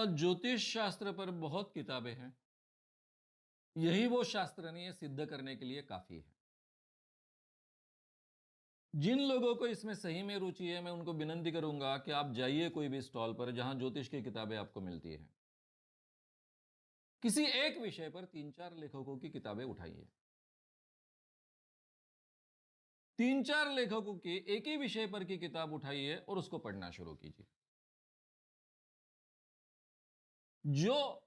ज्योतिष शास्त्र पर बहुत किताबें हैं। यही वो शास्त्र नहीं है, सिद्ध करने के लिए काफी है। जिन लोगों को इसमें सही में रुचि है, मैं उनको विनंती करूंगा कि आप जाइए कोई भी स्टॉल पर जहां ज्योतिष की किताबें आपको मिलती हैं। किसी एक विषय पर 3-4 लेखकों की किताबें उठाइए। 3-4 लेखकों की एक ही विषय पर की किताब उठाइए और उसको पढ़ना शुरू कीजिए। जो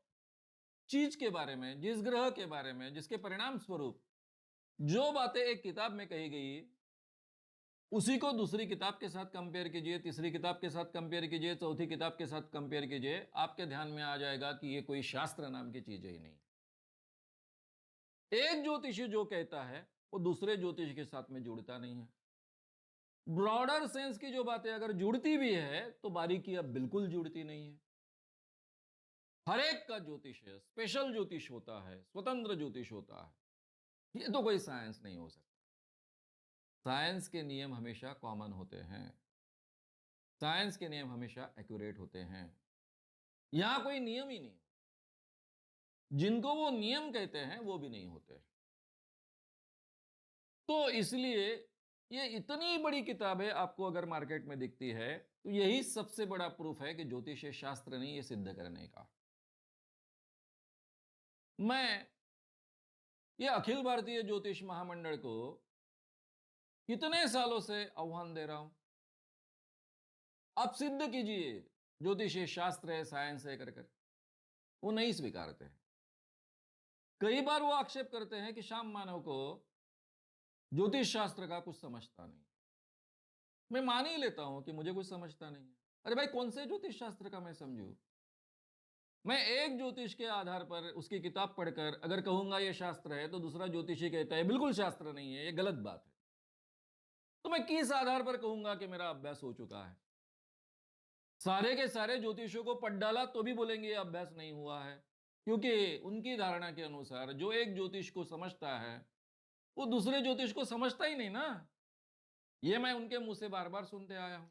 चीज के बारे में, जिस ग्रह के बारे में, जिसके परिणाम स्वरूप जो बातें एक किताब में कही गई, उसी को दूसरी किताब के साथ कंपेयर कीजिए, तीसरी किताब के साथ कंपेयर कीजिए, चौथी किताब के साथ कंपेयर कीजिए। आपके ध्यान में आ जाएगा कि ये कोई शास्त्र नाम की चीज ही नहीं। एक ज्योतिषी जो कहता है वो दूसरे ज्योतिषी के साथ में जुड़ता नहीं है। ब्रॉडर सेंस की जो बातें अगर जुड़ती भी है तो बारीकी अब बिल्कुल जुड़ती नहीं है। हर एक का ज्योतिष है, स्पेशल ज्योतिष होता है, स्वतंत्र ज्योतिष होता है। ये तो कोई साइंस नहीं हो सकता। साइंस के नियम हमेशा कॉमन होते हैं। साइंस के नियम हमेशा एक्यूरेट होते हैं। यहां कोई नियम ही नहीं। जिनको वो नियम कहते हैं वो भी नहीं होते। तो इसलिए ये इतनी बड़ी किताबें आपको अगर मार्केट में दिखती है तो यही सबसे बड़ा प्रूफ है कि ज्योतिष शास्त्र नहीं, ये सिद्ध करने का। मैं ये अखिल भारतीय ज्योतिष महामंडल को कितने सालों से आह्वान दे रहा हूं, आप सिद्ध कीजिए ज्योतिष शास्त्र है, साइंस है कर कर। वो नहीं स्वीकारते हैं। कई बार वो आक्षेप करते हैं कि श्याम मानव को ज्योतिष शास्त्र का कुछ समझता नहीं। मैं मान ही लेता हूं कि मुझे कुछ समझता नहीं है। अरे भाई, कौन से ज्योतिष शास्त्र का मैं समझू? मैं एक ज्योतिष के आधार पर उसकी किताब पढ़कर अगर कहूंगा ये शास्त्र है, तो दूसरा ज्योतिषी कहता है बिल्कुल शास्त्र नहीं है, ये गलत बात है। तो मैं किस आधार पर कहूंगा कि मेरा अभ्यास हो चुका है? सारे के सारे ज्योतिषों को पढ़ डाला तो भी बोलेंगे ये अभ्यास नहीं हुआ है, क्योंकि उनकी धारणा के अनुसार जो एक ज्योतिष को समझता है वो दूसरे ज्योतिष को समझता ही नहीं ना। ये मैं उनके मुंह से बार बार सुनते आया हूं।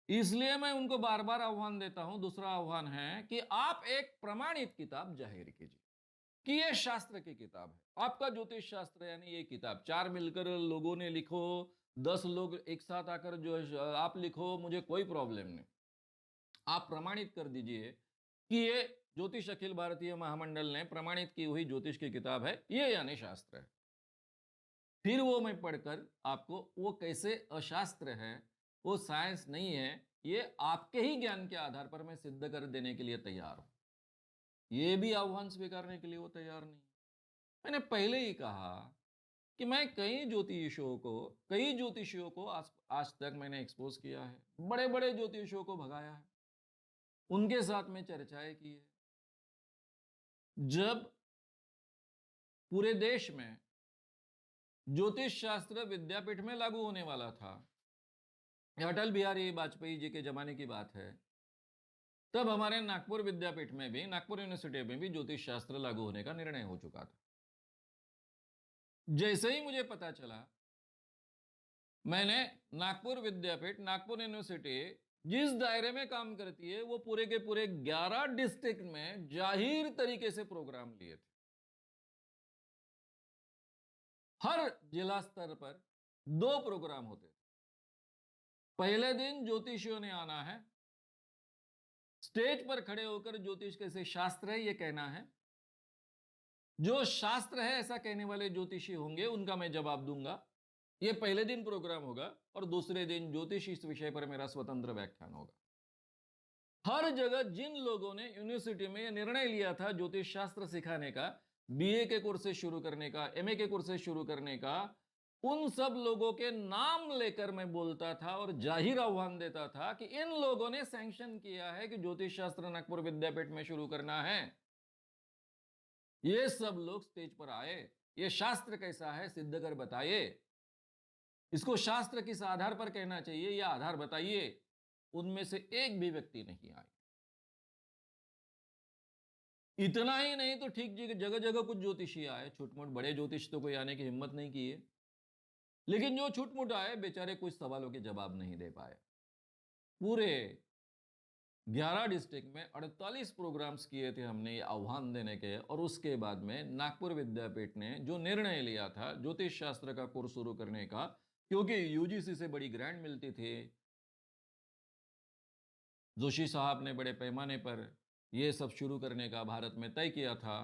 इसलिए मैं उनको बार बार आह्वान देता हूं। दूसरा आह्वान है कि आप एक प्रमाणित किताब जाहिर कीजिए कि ये शास्त्र की किताब है, आपका ज्योतिष शास्त्र यानी ये किताब। 4 मिलकर लोगों ने लिखो, 10 लोग एक साथ आकर जो आप लिखो, मुझे कोई प्रॉब्लम नहीं। आप प्रमाणित कर दीजिए कि ये ज्योतिष अखिल भारतीय महामंडल ने प्रमाणित की हुई ज्योतिष की किताब है, ये यानी शास्त्र है। फिर वो मैं पढ़कर आपको वो कैसे अशास्त्र है, वो साइंस नहीं है, ये आपके ही ज्ञान के आधार पर मैं सिद्ध कर देने के लिए तैयार हूं। ये भी आह्वान स्वीकारने के लिए वो तैयार नहीं। मैंने पहले ही कहा कि मैं कई ज्योतिषियों को आज आज तक मैंने एक्सपोज किया है। बड़े बड़े ज्योतिषियों को भगाया है, उनके साथ में चर्चाएं की है। जब पूरे देश में ज्योतिष शास्त्र विद्यापीठ में लागू होने वाला था, अटल बिहारी वाजपेयी जी के जमाने की बात है, तब हमारे नागपुर विद्यापीठ में भी, नागपुर यूनिवर्सिटी में भी ज्योतिष शास्त्र लागू होने का निर्णय हो चुका था। जैसे ही मुझे पता चला, मैंने नागपुर विद्यापीठ, नागपुर यूनिवर्सिटी जिस दायरे में काम करती है, वो पूरे के पूरे 11 डिस्ट्रिक्ट में जाहिर तरीके से प्रोग्राम लिए थे। हर जिला स्तर पर 2 प्रोग्राम होते थे। पहले दिन ज्योतिषियों ने आना है, स्टेज पर खड़े होकर ज्योतिष कैसे शास्त्र है ये कहना है। जो शास्त्र है ऐसा कहने वाले ज्योतिषी होंगे उनका मैं जवाब दूंगा। ये पहले दिन प्रोग्राम होगा और दूसरे दिन ज्योतिष इस विषय पर मेरा स्वतंत्र व्याख्यान होगा। हर जगह जिन लोगों ने यूनिवर्सिटी में यह निर्णय लिया था ज्योतिष शास्त्र सिखाने का, बीए के कोर्सेज शुरू करने का, एमए के कोर्सेज शुरू करने का, उन सब लोगों के नाम लेकर मैं बोलता था और जाहिर आह्वान देता था कि इन लोगों ने सैंक्शन किया है कि ज्योतिष शास्त्र नागपुर विद्यापीठ में शुरू करना है। ये सब लोग स्टेज पर आए, ये शास्त्र कैसा है सिद्ध कर बताइए, इसको शास्त्र किस आधार पर कहना चाहिए यह आधार बताइए। उनमें से एक भी व्यक्ति नहीं आए। इतना ही नहीं तो ठीक जगह जगह कुछ ज्योतिषी आए, छुटमुट, बड़े ज्योतिष तो कोई आने की हिम्मत नहीं की है। लेकिन जो छुटमुट आए बेचारे कुछ सवालों के जवाब नहीं दे पाए। पूरे 11 डिस्ट्रिक्ट में 48 प्रोग्राम्स किए थे हमने ये आह्वान देने के, और उसके बाद में नागपुर विद्यापीठ ने जो निर्णय लिया था ज्योतिष शास्त्र का कोर्स शुरू करने का, क्योंकि यूजीसी से बड़ी ग्रांट मिलती थी, जोशी साहब ने बड़े पैमाने पर ये सब शुरू करने का भारत में तय किया था।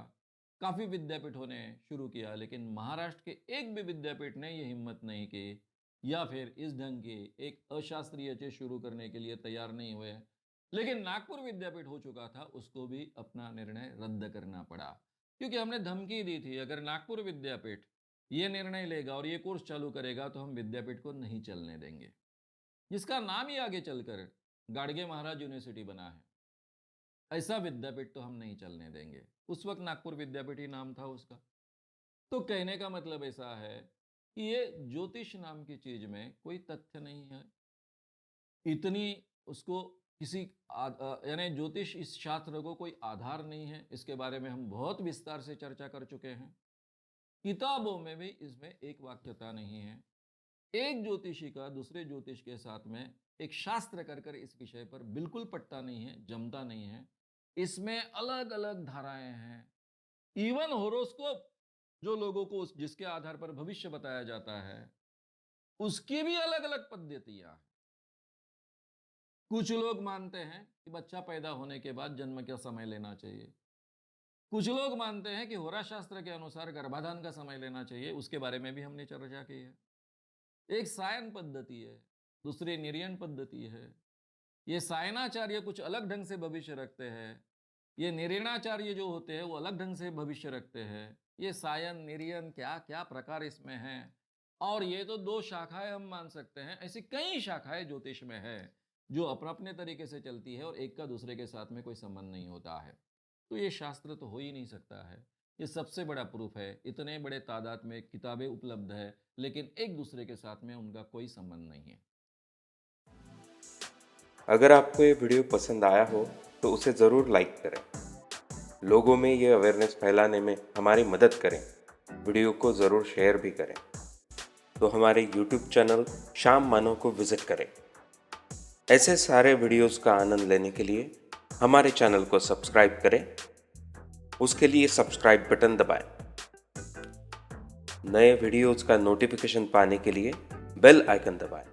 काफ़ी विद्यापीठों ने शुरू किया, लेकिन महाराष्ट्र के एक भी विद्यापीठ ने ये हिम्मत नहीं की, या फिर इस ढंग के एक अशास्त्रीय चीज शुरू करने के लिए तैयार नहीं हुए। लेकिन नागपुर विद्यापीठ हो चुका था, उसको भी अपना निर्णय रद्द करना पड़ा, क्योंकि हमने धमकी दी थी अगर नागपुर विद्यापीठ ये निर्णय लेगा और ये कोर्स चालू करेगा तो हम विद्यापीठ को नहीं चलने देंगे, जिसका नाम ही आगे चलकर गाडगे महाराज यूनिवर्सिटी बना है। ऐसा विद्यापीठ तो हम नहीं चलने देंगे। उस वक्त नागपुर विद्यापीठ ही नाम था उसका। तो कहने का मतलब ऐसा है कि ये ज्योतिष नाम की चीज में कोई तथ्य नहीं है, इतनी उसको किसी यानी ज्योतिष इस शास्त्र को कोई आधार नहीं है। इसके बारे में हम बहुत विस्तार से चर्चा कर चुके हैं, किताबों में भी इसमें एक वाक्यता नहीं है। एक ज्योतिषी का दूसरे ज्योतिष के साथ में एक शास्त्र कर कर इस विषय पर बिल्कुल पटता नहीं है, जमता नहीं है। इसमें अलग अलग धाराएं हैं। इवन होरोस्कोप जो लोगों को जिसके आधार पर भविष्य बताया जाता है, उसकी भी अलग अलग पद्धतियां हैं। कुछ लोग मानते हैं कि बच्चा पैदा होने के बाद जन्म का समय लेना चाहिए, कुछ लोग मानते हैं कि होरा शास्त्र के अनुसार गर्भाधान का समय लेना चाहिए, उसके बारे में भी हमने चर्चा की है। एक सायन पद्धति है, दूसरी निर्यण पद्धति है। ये सायनाचार्य कुछ अलग ढंग से भविष्य रखते हैं, ये निर्यणाचार्य जो होते हैं वो अलग ढंग से भविष्य रखते हैं। ये सायन निर्यण क्या क्या प्रकार इसमें हैं, और ये तो दो शाखाएं हम मान सकते हैं, ऐसी कई शाखाएं ज्योतिष में है जो अपने अपने तरीके से चलती है और एक का दूसरे के साथ में कोई संबंध नहीं होता है। तो ये शास्त्र तो हो ही नहीं सकता है। ये सबसे बड़ा प्रूफ है। इतने बड़े तादाद में किताबें उपलब्ध है, लेकिन एक दूसरे के साथ में उनका कोई संबंध नहीं है। अगर आपको ये वीडियो पसंद आया हो तो उसे ज़रूर लाइक करें, लोगों में ये अवेयरनेस फैलाने में हमारी मदद करें। वीडियो को ज़रूर शेयर भी करें। तो हमारे YouTube चैनल शाम मानो को विज़िट करें। ऐसे सारे वीडियोस का आनंद लेने के लिए हमारे चैनल को सब्सक्राइब करें। उसके लिए सब्सक्राइब बटन दबाएं। नए वीडियोस का नोटिफिकेशन पाने के लिए बेल आइकन दबाएं।